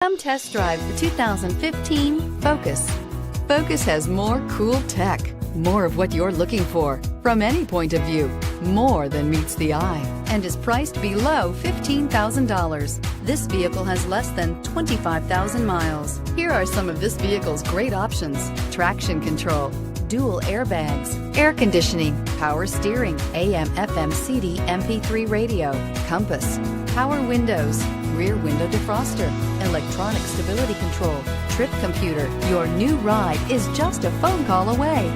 Come test drive the 2015 Focus. Focus has more cool tech, more of what you're looking for. From any point of view, more than meets the eye, and is priced below $15,000. This vehicle has less than 25,000 miles. Here are some of this vehicle's great options: traction control, dual airbags, air conditioning, power steering, AM/FM CD MP3 radio, compass, power windows, rear window defroster, electronic stability control, trip computer. Your new ride is just a phone call away.